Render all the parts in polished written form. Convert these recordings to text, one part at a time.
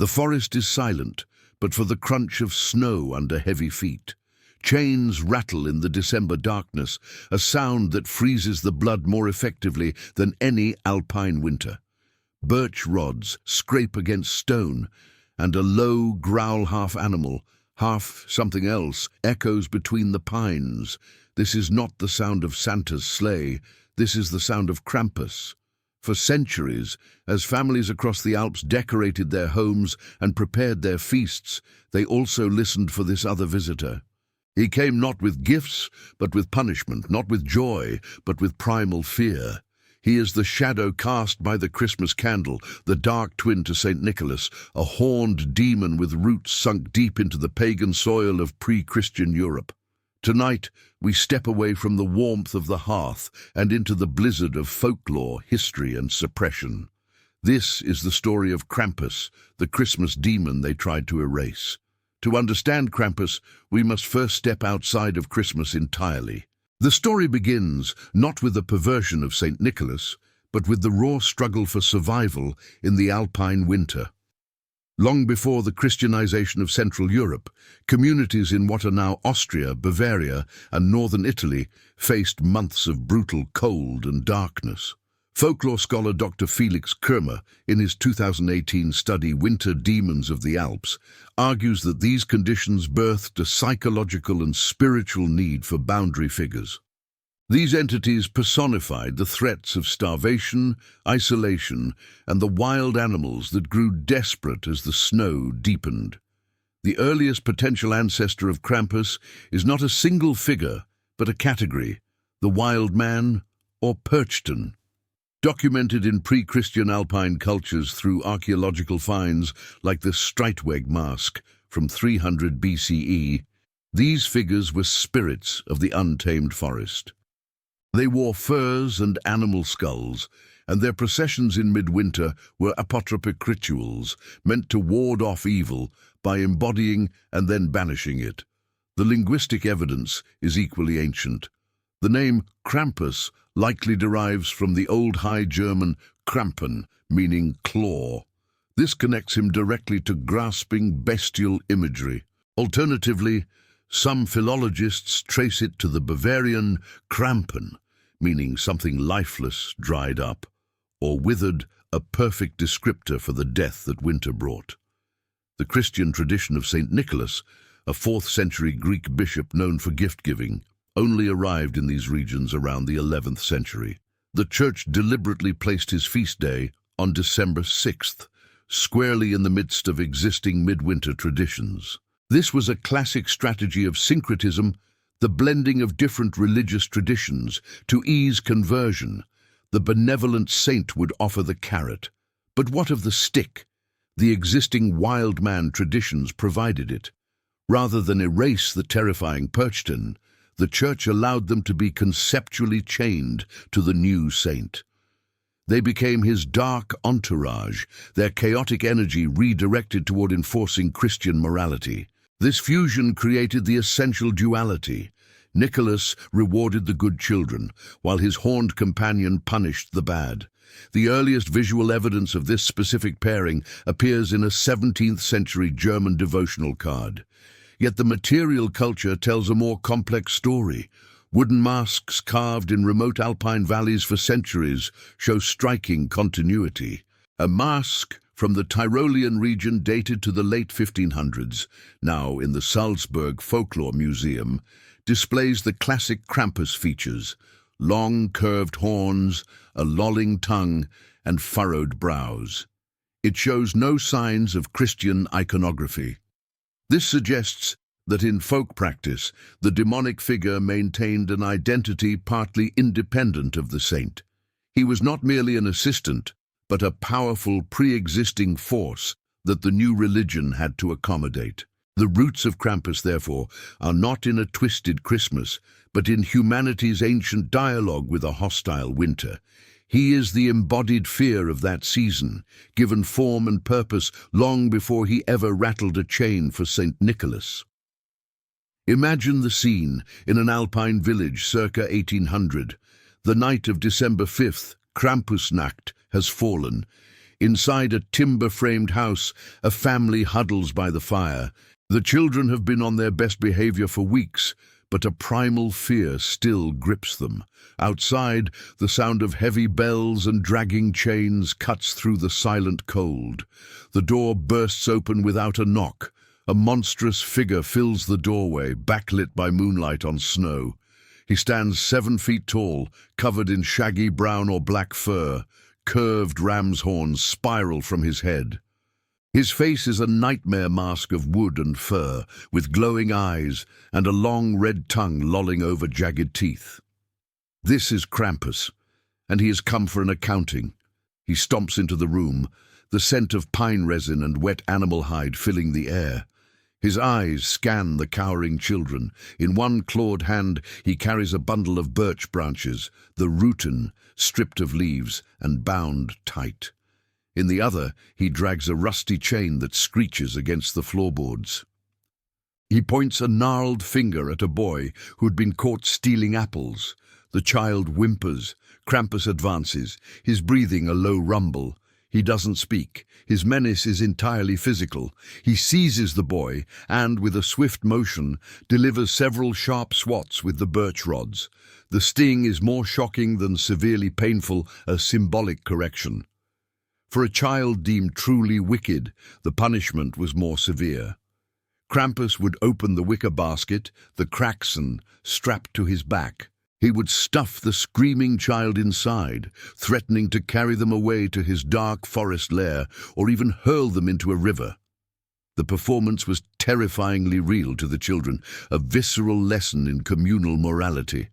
The forest is silent, but for the crunch of snow under heavy feet. Chains rattle in the December darkness, a sound that freezes the blood more effectively than any Alpine winter. Birch rods scrape against stone, and a low growl, half animal, half something else, echoes between the pines. This is not the sound of Santa's sleigh, this is the sound of Krampus. For centuries, as families across the Alps decorated their homes and prepared their feasts, they also listened for this other visitor. He came not with gifts, but with punishment, not with joy, but with primal fear. He is the shadow cast by the Christmas candle, the dark twin to St. Nicholas, a horned demon with roots sunk deep into the pagan soil of pre-Christian Europe. Tonight, we step away from the warmth of the hearth and into the blizzard of folklore, history, and suppression. This is the story of Krampus, the Christmas demon they tried to erase. To understand Krampus, we must first step outside of Christmas entirely. The story begins not with the perversion of St. Nicholas, but with the raw struggle for survival in the Alpine winter. Long before the Christianization of Central Europe, communities in what are now Austria, Bavaria, and northern Italy faced months of brutal cold and darkness. Folklore scholar Dr. Felix Kermer, in his 2018 study Winter Demons of the Alps, argues that these conditions birthed a psychological and spiritual need for boundary figures. These entities personified the threats of starvation, isolation, and the wild animals that grew desperate as the snow deepened. The earliest potential ancestor of Krampus is not a single figure, but a category, the wild man or Perchten. Documented in pre-Christian Alpine cultures through archaeological finds like the Streitweg mask from 300 BCE, these figures were spirits of the untamed forest. They wore furs and animal skulls, and their processions in midwinter were apotropic rituals meant to ward off evil by embodying and then banishing it. The linguistic evidence is equally ancient. The name Krampus likely derives from the Old High German Krampen, meaning claw. This connects him directly to grasping bestial imagery. Alternatively, some philologists trace it to the Bavarian Krampen, meaning something lifeless, dried up, or withered, a perfect descriptor for the death that winter brought. The Christian tradition of St. Nicholas, a 4th century Greek bishop known for gift-giving, only arrived in these regions around the 11th century. The Church deliberately placed his feast day on December 6th, squarely in the midst of existing midwinter traditions. This was a classic strategy of syncretism, the blending of different religious traditions to ease conversion. The benevolent saint would offer the carrot. But what of the stick? The existing wild man traditions provided it. Rather than erase the terrifying Perchten, the Church allowed them to be conceptually chained to the new saint. They became his dark entourage, their chaotic energy redirected toward enforcing Christian morality. This fusion created the essential duality. Nicholas rewarded the good children, while his horned companion punished the bad. The earliest visual evidence of this specific pairing appears in a 17th century German devotional card. Yet the material culture tells a more complex story. Wooden masks carved in remote Alpine valleys for centuries show striking continuity. A mask from the Tyrolean region dated to the late 1500s, now in the Salzburg Folklore Museum, displays the classic Krampus features: long curved horns, a lolling tongue, and furrowed brows. It shows no signs of Christian iconography. This suggests that in folk practice, the demonic figure maintained an identity partly independent of the saint. He was not merely an assistant, but a powerful pre-existing force that the new religion had to accommodate. The roots of Krampus, therefore, are not in a twisted Christmas, but in humanity's ancient dialogue with a hostile winter. He is the embodied fear of that season, given form and purpose long before he ever rattled a chain for St. Nicholas. Imagine the scene in an Alpine village circa 1800. The night of December 5th, Krampusnacht, has fallen. Inside a timber-framed house, a family huddles by the fire. The children have been on their best behavior for weeks, but a primal fear still grips them. Outside, the sound of heavy bells and dragging chains cuts through the silent cold. The door bursts open without a knock. A monstrous figure fills the doorway, backlit by moonlight on snow. He stands 7 feet tall, covered in shaggy brown or black fur. Curved ram's horns spiral from his head. His face is a nightmare mask of wood and fur, with glowing eyes and a long red tongue lolling over jagged teeth. This is Krampus, and he has come for an accounting. He stomps into the room, the scent of pine resin and wet animal hide filling the air. His eyes scan the cowering children. In one clawed hand, he carries a bundle of birch branches, the rootin, stripped of leaves and bound tight. In the other, he drags a rusty chain that screeches against the floorboards. He points a gnarled finger at a boy who'd been caught stealing apples. The child whimpers. Krampus advances, his breathing a low rumble. He doesn't speak. His menace is entirely physical. He seizes the boy and, with a swift motion, delivers several sharp swats with the birch rods. The sting is more shocking than severely painful, a symbolic correction. For a child deemed truly wicked, the punishment was more severe. Krampus would open the wicker basket, the kraxen strapped to his back. He would stuff the screaming child inside, threatening to carry them away to his dark forest lair or even hurl them into a river. The performance was terrifyingly real to the children, a visceral lesson in communal morality.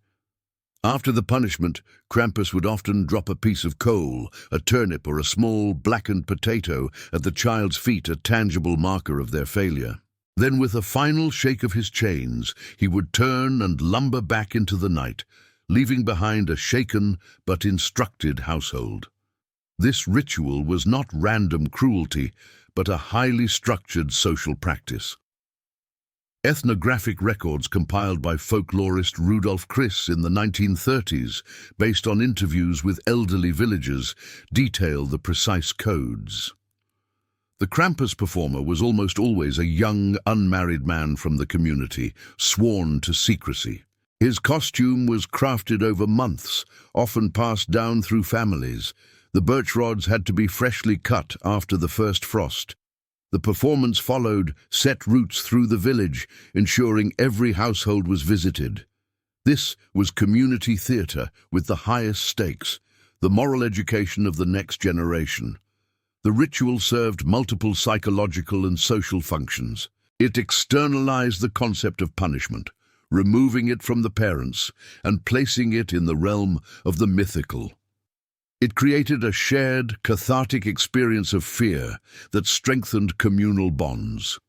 After the punishment, Krampus would often drop a piece of coal, a turnip or a small blackened potato at the child's feet, a tangible marker of their failure. Then, with a final shake of his chains, he would turn and lumber back into the night, leaving behind a shaken but instructed household. This ritual was not random cruelty, but a highly structured social practice. Ethnographic records compiled by folklorist Rudolf Kriss in the 1930s, based on interviews with elderly villagers, detail the precise codes. The Krampus performer was almost always a young, unmarried man from the community, sworn to secrecy. His costume was crafted over months, often passed down through families. The birch rods had to be freshly cut after the first frost. The performance followed set routes through the village, ensuring every household was visited. This was community theatre with the highest stakes, the moral education of the next generation. The ritual served multiple psychological and social functions. It externalized the concept of punishment, removing it from the parents and placing it in the realm of the mythical. It created a shared, cathartic experience of fear that strengthened communal bonds.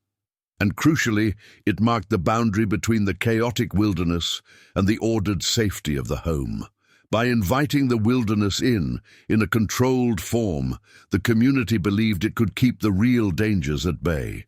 And crucially, it marked the boundary between the chaotic wilderness and the ordered safety of the home. By inviting the wilderness in a controlled form, the community believed it could keep the real dangers at bay.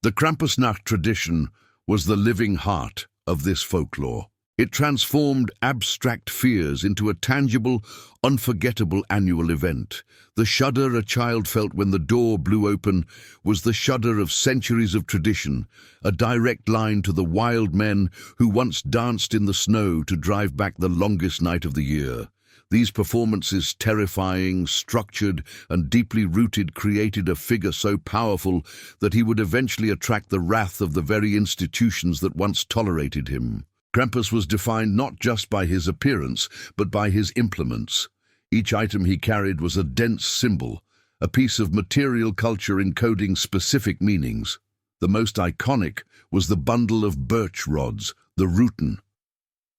The Krampusnacht tradition was the living heart of this folklore. It transformed abstract fears into a tangible, unforgettable annual event. The shudder a child felt when the door blew open was the shudder of centuries of tradition, a direct line to the wild men who once danced in the snow to drive back the longest night of the year. These performances, terrifying, structured, and deeply rooted, created a figure so powerful that he would eventually attract the wrath of the very institutions that once tolerated him. Krampus was defined not just by his appearance, but by his implements. Each item he carried was a dense symbol, a piece of material culture encoding specific meanings. The most iconic was the bundle of birch rods, the rootin.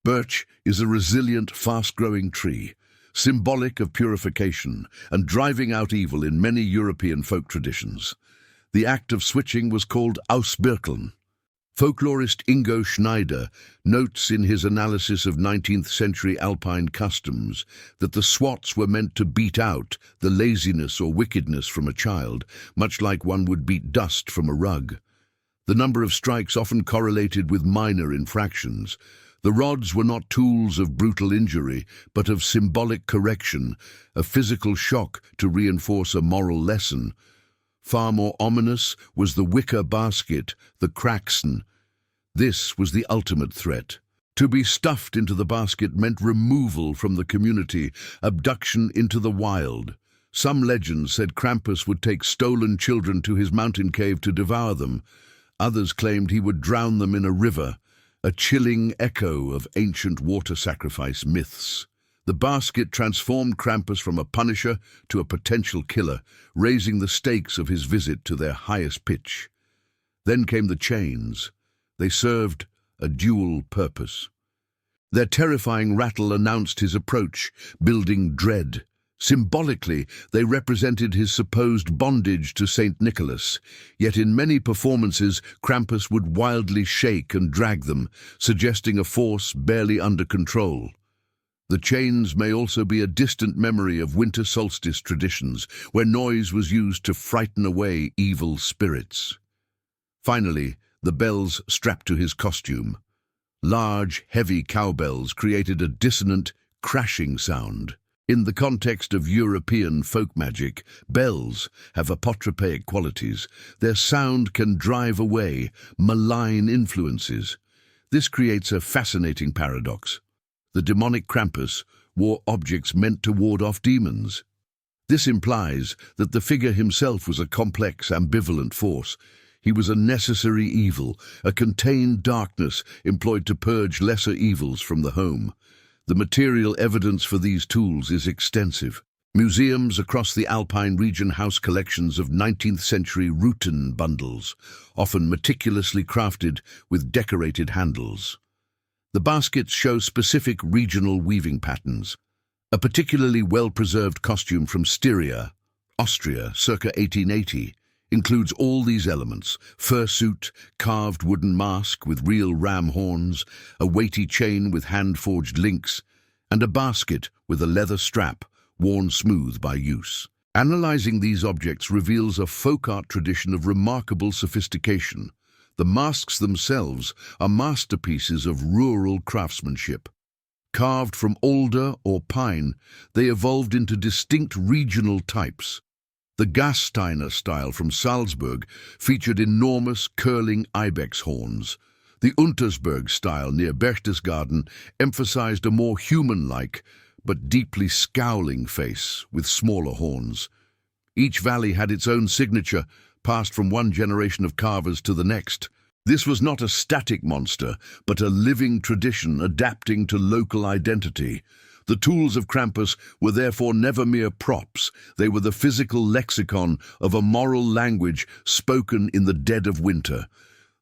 Birch is a resilient, fast-growing tree, symbolic of purification and driving out evil in many European folk traditions. The act of switching was called Ausbirkeln. Folklorist Ingo Schneider notes in his analysis of 19th-century Alpine customs that the swats were meant to beat out the laziness or wickedness from a child, much like one would beat dust from a rug. The number of strikes often correlated with minor infractions. The rods were not tools of brutal injury, but of symbolic correction, a physical shock to reinforce a moral lesson. Far more ominous was the wicker basket, the Krampusnacht. This was the ultimate threat. To be stuffed into the basket meant removal from the community, abduction into the wild. Some legends said Krampus would take stolen children to his mountain cave to devour them. Others claimed he would drown them in a river, a chilling echo of ancient water sacrifice myths. The basket transformed Krampus from a punisher to a potential killer, raising the stakes of his visit to their highest pitch. Then came the chains. They served a dual purpose. Their terrifying rattle announced his approach, building dread. Symbolically, they represented his supposed bondage to Saint Nicholas, yet in many performances Krampus would wildly shake and drag them, suggesting a force barely under control. The chains may also be a distant memory of winter solstice traditions, where noise was used to frighten away evil spirits. Finally, the bells strapped to his costume. Large, heavy cowbells created a dissonant, crashing sound. In the context of European folk magic, bells have apotropaic qualities. Their sound can drive away malign influences. This creates a fascinating paradox. The demonic Krampus wore objects meant to ward off demons. This implies that the figure himself was a complex, ambivalent force. He was a necessary evil, a contained darkness employed to purge lesser evils from the home. The material evidence for these tools is extensive. Museums across the Alpine region house collections of 19th-century rutan bundles, often meticulously crafted with decorated handles. The baskets show specific regional weaving patterns. A particularly well-preserved costume from Styria, Austria, circa 1880, includes all these elements: fursuit, carved wooden mask with real ram horns, a weighty chain with hand-forged links, and a basket with a leather strap worn smooth by use. Analyzing these objects reveals a folk art tradition of remarkable sophistication. The masks themselves are masterpieces of rural craftsmanship. Carved from alder or pine, they evolved into distinct regional types. The Gasteiner style from Salzburg featured enormous curling ibex horns. The Untersberg style near Berchtesgaden emphasized a more human-like but deeply scowling face with smaller horns. Each valley had its own signature, passed from one generation of carvers to the next. This was not a static monster, but a living tradition adapting to local identity. The tools of Krampus were therefore never mere props. They were the physical lexicon of a moral language spoken in the dead of winter.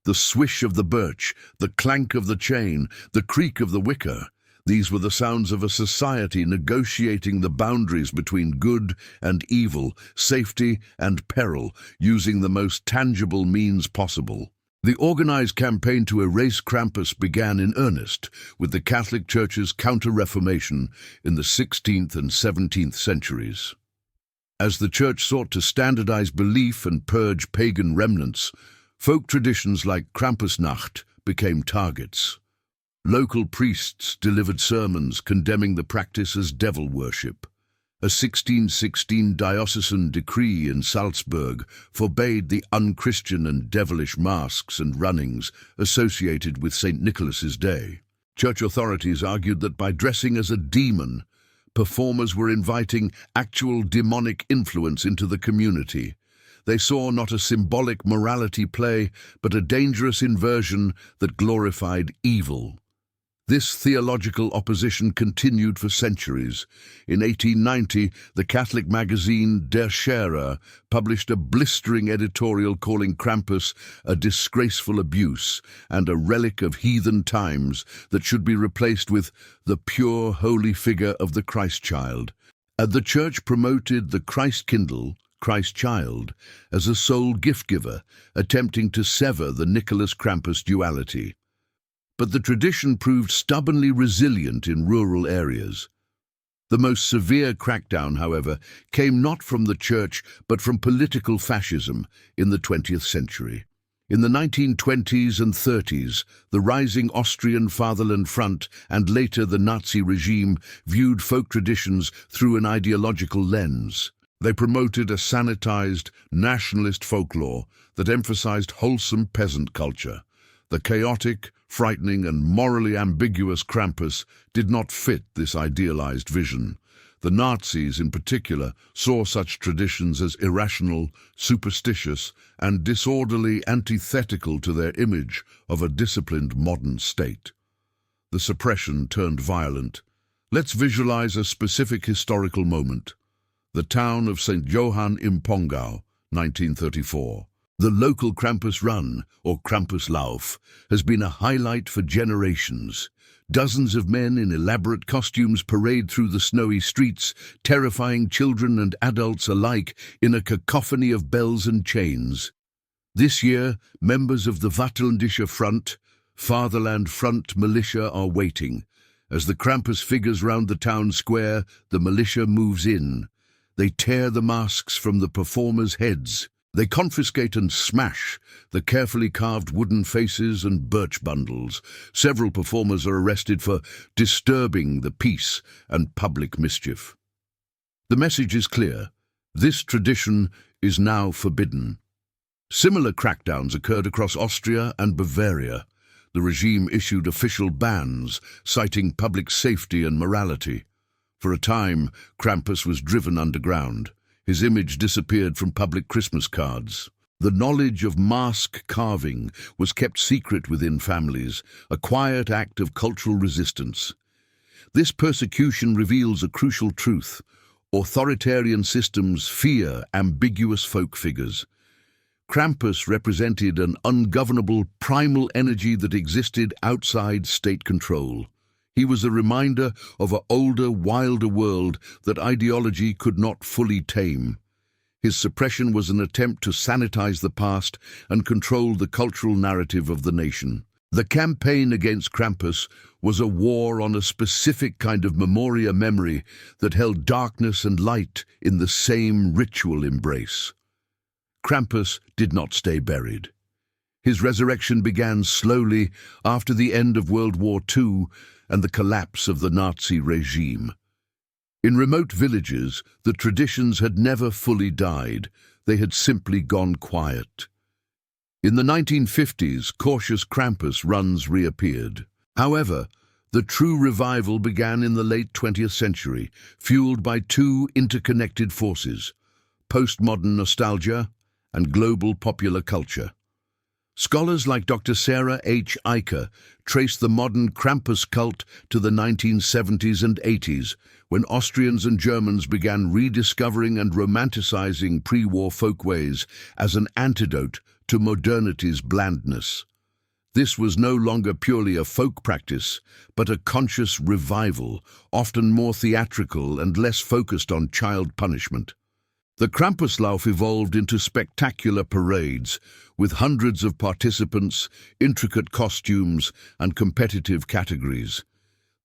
The swish of the birch, the clank of the chain, the creak of the wicker. These were the sounds of a society negotiating the boundaries between good and evil, safety and peril, using the most tangible means possible. The organized campaign to erase Krampus began in earnest with the Catholic Church's Counter-Reformation in the 16th and 17th centuries. As the Church sought to standardize belief and purge pagan remnants, folk traditions like Krampusnacht became targets. Local priests delivered sermons condemning the practice as devil worship. A 1616 diocesan decree in Salzburg forbade the unchristian and devilish masks and runnings associated with St. Nicholas's Day. Church authorities argued that by dressing as a demon, performers were inviting actual demonic influence into the community. They saw not a symbolic morality play, but a dangerous inversion that glorified evil. This theological opposition continued for centuries. In 1890, the Catholic magazine Der Scherer published a blistering editorial calling Krampus a disgraceful abuse and a relic of heathen times that should be replaced with the pure, holy figure of the Christ child. And the Church promoted the Christ Kindle, Christ child, as a sole gift-giver, attempting to sever the Nicholas-Krampus duality. But the tradition proved stubbornly resilient in rural areas. The most severe crackdown, however, came not from the Church but from political fascism in the 20th century. In the 1920s and 30s, the rising Austrian Fatherland Front and later the Nazi regime viewed folk traditions through an ideological lens. They promoted a sanitized, nationalist folklore that emphasized wholesome peasant culture. The chaotic, frightening and morally ambiguous Krampus did not fit this idealized vision. The Nazis, in particular, saw such traditions as irrational, superstitious, and disorderly, antithetical to their image of a disciplined modern state. The suppression turned violent. Let's visualize a specific historical moment. The town of St. Johann im Pongau, 1934. The local Krampus run, or Krampuslauf, has been a highlight for generations. Dozens of men in elaborate costumes parade through the snowy streets, terrifying children and adults alike in a cacophony of bells and chains. This year, members of the Vaterländische Front, Fatherland Front militia are waiting. As the Krampus figures round the town square, the militia moves in. They tear the masks from the performers' heads. They confiscate and smash the carefully carved wooden faces and birch bundles. Several performers are arrested for disturbing the peace and public mischief. The message is clear. This tradition is now forbidden. Similar crackdowns occurred across Austria and Bavaria. The regime issued official bans, citing public safety and morality. For a time, Krampus was driven underground. His image disappeared from public Christmas cards. The knowledge of mask carving was kept secret within families, a quiet act of cultural resistance. This persecution reveals a crucial truth. Authoritarian systems fear ambiguous folk figures. Krampus represented an ungovernable primal energy that existed outside state control. He was a reminder of an older, wilder world that ideology could not fully tame. His suppression was an attempt to sanitize the past and control the cultural narrative of the nation. The campaign against Krampus was a war on a specific kind of memoria memory that held darkness and light in the same ritual embrace. Krampus did not stay buried. His resurrection began slowly after the end of World War II and the collapse of the Nazi regime. In remote villages, the traditions had never fully died. They had simply gone quiet. In the 1950s, cautious Krampus runs reappeared. However, the true revival began in the late 20th century, fueled by two interconnected forces: postmodern nostalgia and global popular culture. Scholars like Dr. Sarah H. Eicher trace the modern Krampus cult to the 1970s and 80s, when Austrians and Germans began rediscovering and romanticizing pre-war folkways as an antidote to modernity's blandness. This was no longer purely a folk practice, but a conscious revival, often more theatrical and less focused on child punishment. The Krampuslauf evolved into spectacular parades, with hundreds of participants, intricate costumes, and competitive categories.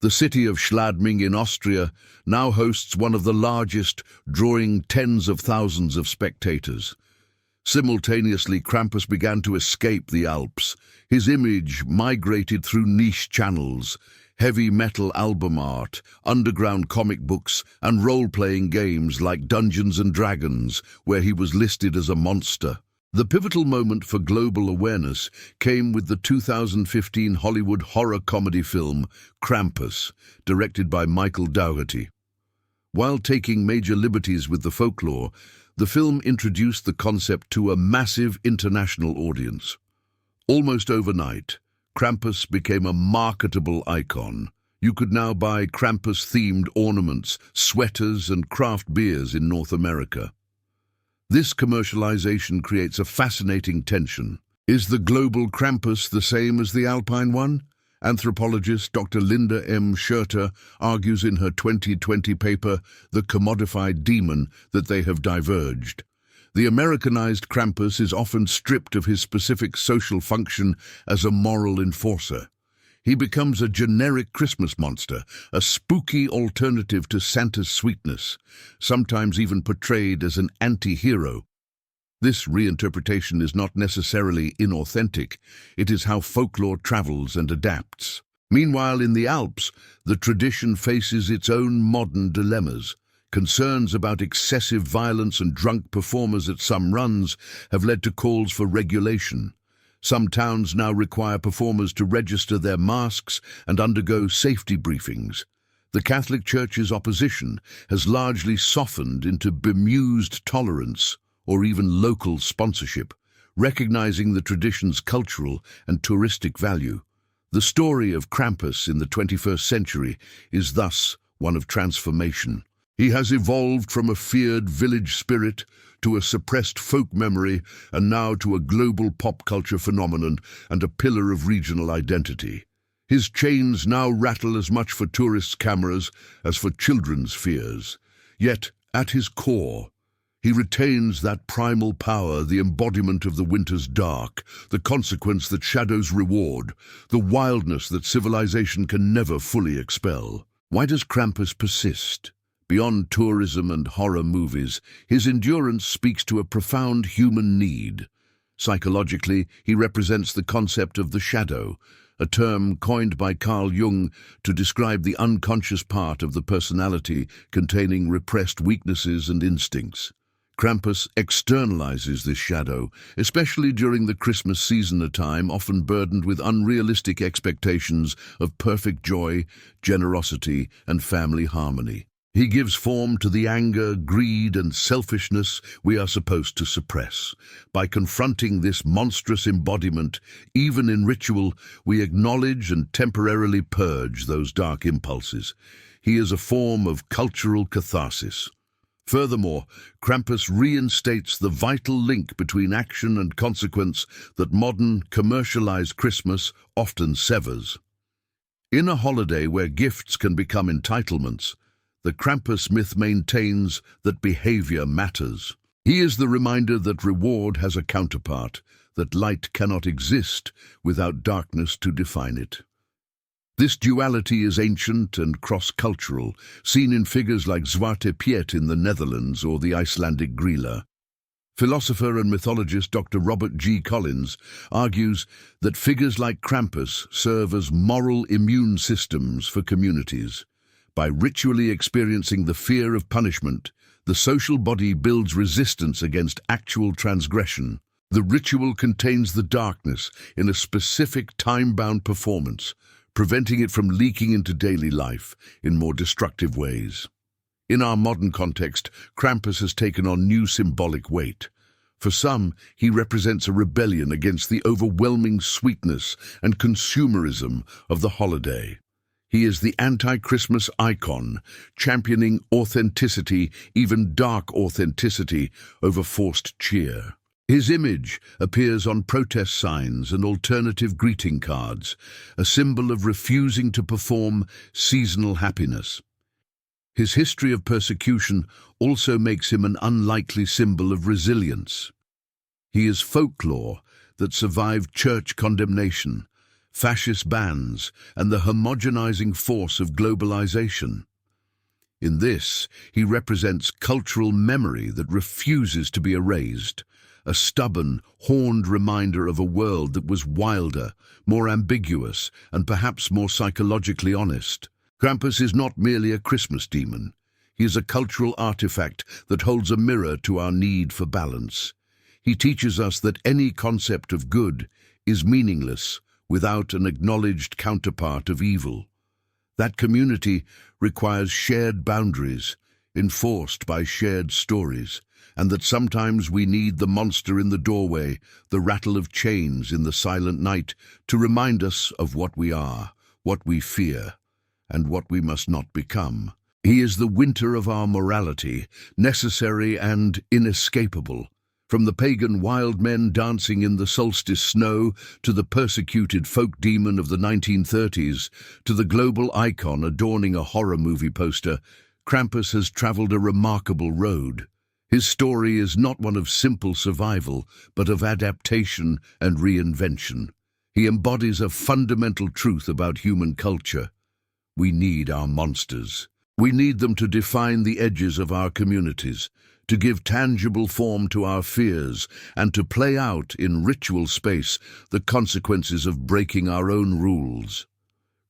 The city of Schladming in Austria now hosts one of the largest, drawing tens of thousands of spectators. Simultaneously, Krampus began to escape the Alps. His image migrated through niche channels: heavy metal album art, underground comic books, and role-playing games like Dungeons and Dragons, where he was listed as a monster. The pivotal moment for global awareness came with the 2015 Hollywood horror comedy film Krampus, directed by Michael Dougherty. While taking major liberties with the folklore, the film introduced the concept to a massive international audience. Almost overnight, Krampus became a marketable icon. You could now buy Krampus-themed ornaments, sweaters, and craft beers in North America. This commercialization creates a fascinating tension. Is the global Krampus the same as the Alpine one? Anthropologist Dr. Linda M. Schurter argues in her 2020 paper, The Commodified Demon, that they have diverged. The Americanized Krampus is often stripped of his specific social function as a moral enforcer. He becomes a generic Christmas monster, a spooky alternative to Santa's sweetness, sometimes even portrayed as an anti-hero. This reinterpretation is not necessarily inauthentic. It is how folklore travels and adapts. Meanwhile, in the Alps, the tradition faces its own modern dilemmas. Concerns about excessive violence and drunk performers at some runs have led to calls for regulation. Some towns now require performers to register their masks and undergo safety briefings. The Catholic Church's opposition has largely softened into bemused tolerance or even local sponsorship, recognizing the tradition's cultural and touristic value. The story of Krampus in the 21st century is thus one of transformation. He has evolved from a feared village spirit to a suppressed folk memory and now to a global pop culture phenomenon and a pillar of regional identity. His chains now rattle as much for tourists' cameras as for children's fears. Yet, at his core, he retains that primal power, the embodiment of the winter's dark, the consequence that shadows reward, the wildness that civilization can never fully expel. Why does Krampus persist? Beyond tourism and horror movies, his endurance speaks to a profound human need. Psychologically, he represents the concept of the shadow, a term coined by Carl Jung to describe the unconscious part of the personality containing repressed weaknesses and instincts. Krampus externalizes this shadow, especially during the Christmas season, a time often burdened with unrealistic expectations of perfect joy, generosity, and family harmony. He gives form to the anger, greed, and selfishness we are supposed to suppress. By confronting this monstrous embodiment, even in ritual, we acknowledge and temporarily purge those dark impulses. He is a form of cultural catharsis. Furthermore, Krampus reinstates the vital link between action and consequence that modern, commercialized Christmas often severs. In a holiday where gifts can become entitlements, the Krampus myth maintains that behavior matters. He is the reminder that reward has a counterpart, that light cannot exist without darkness to define it. This duality is ancient and cross-cultural, seen in figures like Zwarte Piet in the Netherlands or the Icelandic Grýla. Philosopher and mythologist Dr. Robert G. Collins argues that figures like Krampus serve as moral immune systems for communities. By ritually experiencing the fear of punishment, the social body builds resistance against actual transgression. The ritual contains the darkness in a specific time-bound performance, preventing it from leaking into daily life in more destructive ways. In our modern context, Krampus has taken on new symbolic weight. For some, he represents a rebellion against the overwhelming sweetness and consumerism of the holiday. He is the anti-Christmas icon, championing authenticity, even dark authenticity, over forced cheer. His image appears on protest signs and alternative greeting cards, a symbol of refusing to perform seasonal happiness. His history of persecution also makes him an unlikely symbol of resilience. He is folklore that survived church condemnation, fascist bans, and the homogenizing force of globalization. In this, he represents cultural memory that refuses to be erased, a stubborn, horned reminder of a world that was wilder, more ambiguous, and perhaps more psychologically honest. Krampus is not merely a Christmas demon. He is a cultural artifact that holds a mirror to our need for balance. He teaches us that any concept of good is meaningless without an acknowledged counterpart of evil. That community requires shared boundaries, enforced by shared stories, and that sometimes we need the monster in the doorway, the rattle of chains in the silent night, to remind us of what we are, what we fear, and what we must not become. He is the winter of our morality, necessary and inescapable. From the pagan wild men dancing in the solstice snow, to the persecuted folk demon of the 1930s, to the global icon adorning a horror movie poster, Krampus has traveled a remarkable road. His story is not one of simple survival, but of adaptation and reinvention. He embodies a fundamental truth about human culture. We need our monsters. We need them to define the edges of our communities, to give tangible form to our fears, and to play out in ritual space the consequences of breaking our own rules.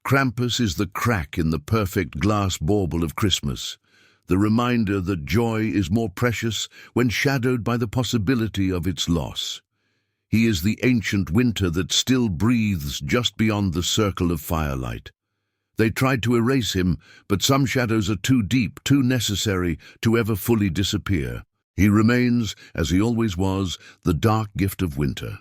Krampus is the crack in the perfect glass bauble of Christmas, the reminder that joy is more precious when shadowed by the possibility of its loss. He is the ancient winter that still breathes just beyond the circle of firelight. They tried to erase him, but some shadows are too deep, too necessary to ever fully disappear. He remains, as he always was, the dark gift of winter.